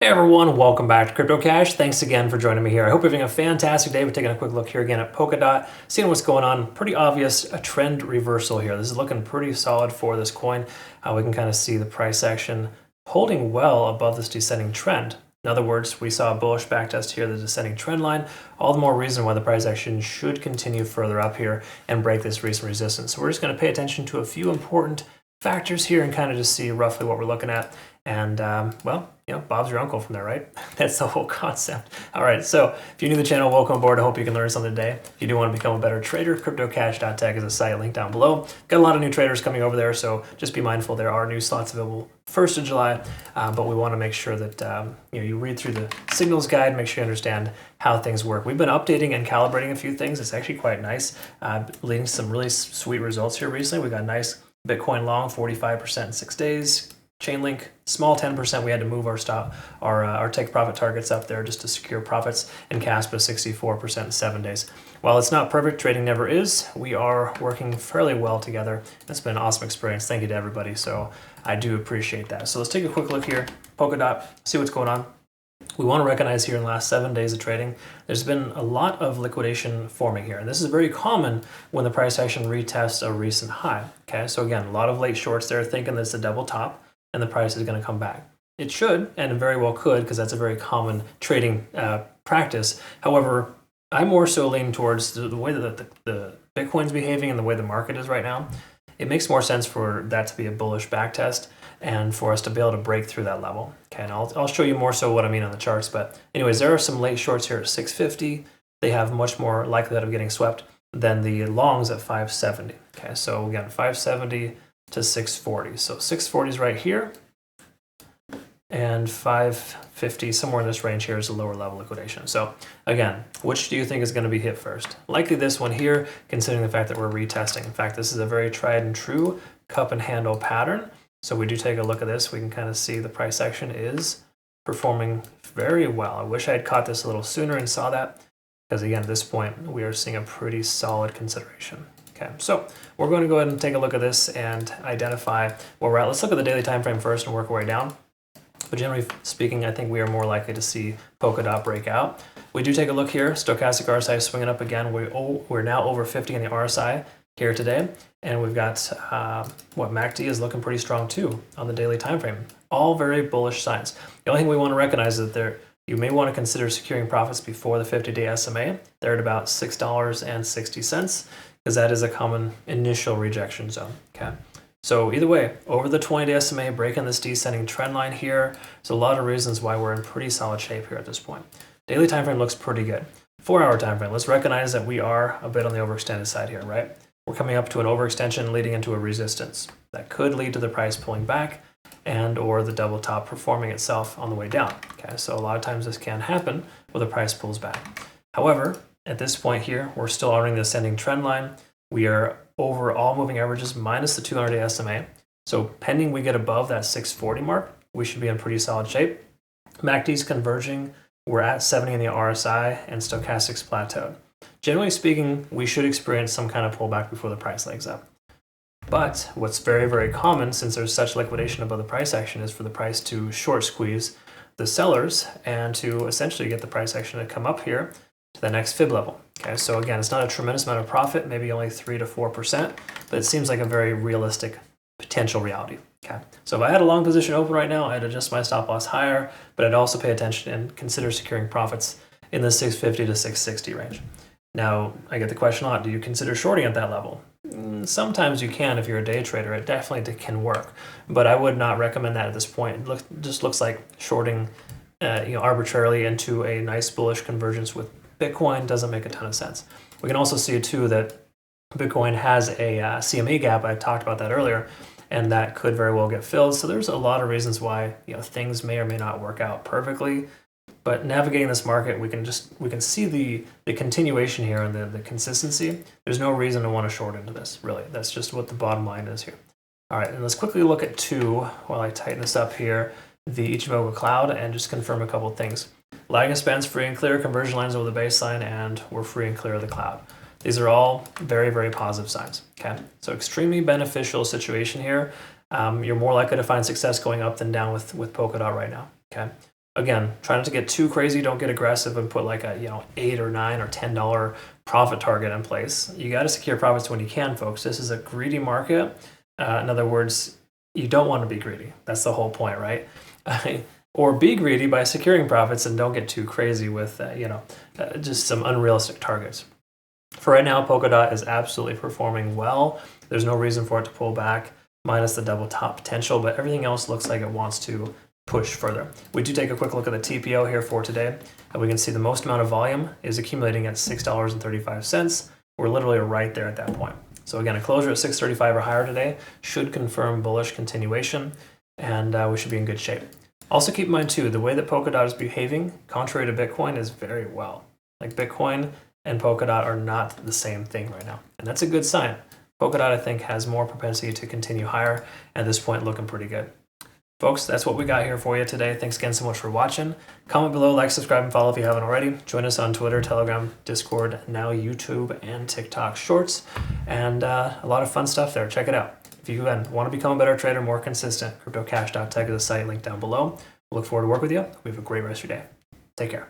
Hey everyone, welcome back to CryptoCache. Thanks again for joining me here. I hope you're having a fantastic day. We're taking a quick look here again at Polkadot, seeing what's going on. Pretty obvious a trend reversal here. This is looking pretty solid for this coin. We can kind of see the price action holding well above this descending trend. In other words, we saw a bullish backtest here, the descending trend line. All the more reason why the price action should continue further up here and break this recent resistance. So we're just going to pay attention to a few important factors here and kind of just see roughly what we're looking at. And well, Bob's your uncle from there, right? That's the whole concept. All right, so if you're new to the channel, welcome aboard. I hope you can learn something today. If you do want to become a better trader, CryptoCache.tech is a site linked down below. Got a lot of new traders coming over there, so just be mindful there are new slots available 1st of July, but we want to make sure that you read through the signals guide, make sure you understand how things work. We've been updating and calibrating a few things. It's actually quite nice, leading to some really sweet results here recently. We got nice Bitcoin long, 45% in 6 days. Chainlink, small 10%. We had to move our take profit targets up there just to secure profits, and Caspa 64% in 7 days. While it's not perfect, trading never is. We are working fairly well together. It's been an awesome experience. Thank you to everybody. So I do appreciate that. So let's take a quick look here. Polkadot, see what's going on. We want to recognize here in the last 7 days of trading, there's been a lot of liquidation forming here. And this is very common when the price action retests a recent high. Okay, so again, a lot of late shorts there thinking that it's a double top and the price is going to come back. It should, and it very well could, because that's a very common trading practice. However, I more so lean towards the way that the Bitcoin's behaving and the way the market is right now. It makes more sense for that to be a bullish backtest and for us to be able to break through that level. Okay, and I'll show you more so what I mean on the charts. But anyways, there are some late shorts here at 650. They have much more likelihood of getting swept than the longs at 570. Okay, so again, 570 to 640. So 640 is right here, and 550, somewhere in this range here, is a lower level liquidation. So again, which do you think is going to be hit first? Likely this one here, considering the fact that we're retesting. In fact, this is a very tried and true cup and handle pattern. So we do take a look at this. We can kind of see the price action is performing very well. I wish I had caught this a little sooner and saw that, because again, at this point, we are seeing a pretty solid consideration. Okay, so we're going to go ahead and take a look at this and identify where we're at. Let's look at the daily time frame first and work our way down. But generally speaking, I think we are more likely to see Polkadot break out. We do take a look here. Stochastic RSI is swinging up again. We're now over 50 in the RSI here today. And we've got, MACD is looking pretty strong too on the daily time frame. All very bullish signs. The only thing we want to recognize is that you may want to consider securing profits before the 50-day SMA. They're at about $6.60. because that is a common initial rejection zone. Okay, so either way, over the 20-day SMA, breaking this descending trend line here, there's a lot of reasons why we're in pretty solid shape here at this point. Daily time frame looks pretty good. 4-hour time frame, let's recognize that we are a bit on the overextended side here, right? We're coming up to an overextension leading into a resistance. That could lead to the price pulling back and or the double top performing itself on the way down. Okay, so a lot of times this can happen where the price pulls back. However, at this point here, we're still honoring the ascending trend line. We are over all moving averages minus the 200-day SMA. So pending we get above that 640 mark, we should be in pretty solid shape. MACD's converging. We're at 70 in the RSI, and stochastics plateaued. Generally speaking, we should experience some kind of pullback before the price legs up. But what's very, very common, since there's such liquidation above the price action, is for the price to short squeeze the sellers and to essentially get the price action to come up here to the next fib level. Okay, so again, it's not a tremendous amount of profit, maybe only 3 to 4%, but it seems like a very realistic potential reality. Okay, so if I had a long position open right now, I'd adjust my stop loss higher, but I'd also pay attention and consider securing profits in the 650 to 660 range. Now, I get the question a lot, do you consider shorting at that level? Sometimes you can if you're a day trader. It definitely can work, but I would not recommend that at this point. It just looks like shorting arbitrarily into a nice bullish convergence with Bitcoin doesn't make a ton of sense. We can also see too that Bitcoin has a CME gap. I talked about that earlier, and that could very well get filled. So there's a lot of reasons why things may or may not work out perfectly. But navigating this market, we can see the continuation here and the consistency. There's no reason to want to short into this, really. That's just what the bottom line is here. All right, and let's quickly look at two while I tighten this up here, the Ichimoku Cloud, and just confirm a couple of things. Lagging spans free and clear, conversion lines over the baseline, and we're free and clear of the cloud. These are all very, very positive signs. Okay, so extremely beneficial situation here. You're more likely to find success going up than down with Polkadot right now. Okay, Again, try not to get too crazy. Don't get aggressive and put like a $8 or $9 or $10 profit target in place. You got to secure profits when you can, folks. This is a greedy market. In other words, you don't want to be greedy. That's the whole point, right? Or be greedy by securing profits and don't get too crazy with just some unrealistic targets. For right now, Polkadot is absolutely performing well. There's no reason for it to pull back, minus the double top potential, but everything else looks like it wants to push further. We do take a quick look at the TPO here for today, and we can see the most amount of volume is accumulating at $6.35. We're literally right there at that point. So again, a closure at 635 or higher today should confirm bullish continuation, and we should be in good shape. Also keep in mind too, the way that Polkadot is behaving, contrary to Bitcoin, is very well. Like Bitcoin and Polkadot are not the same thing right now, and that's a good sign. Polkadot, I think, has more propensity to continue higher, at this point looking pretty good. Folks, that's what we got here for you today. Thanks again so much for watching. Comment below, like, subscribe, and follow if you haven't already. Join us on Twitter, Telegram, Discord, now YouTube, and TikTok Shorts. And a lot of fun stuff there. Check it out. If you want to become a better trader, more consistent, CryptoCache.tech is the site linked down below. We'll look forward to work with you. We have a great rest of your day. Take care.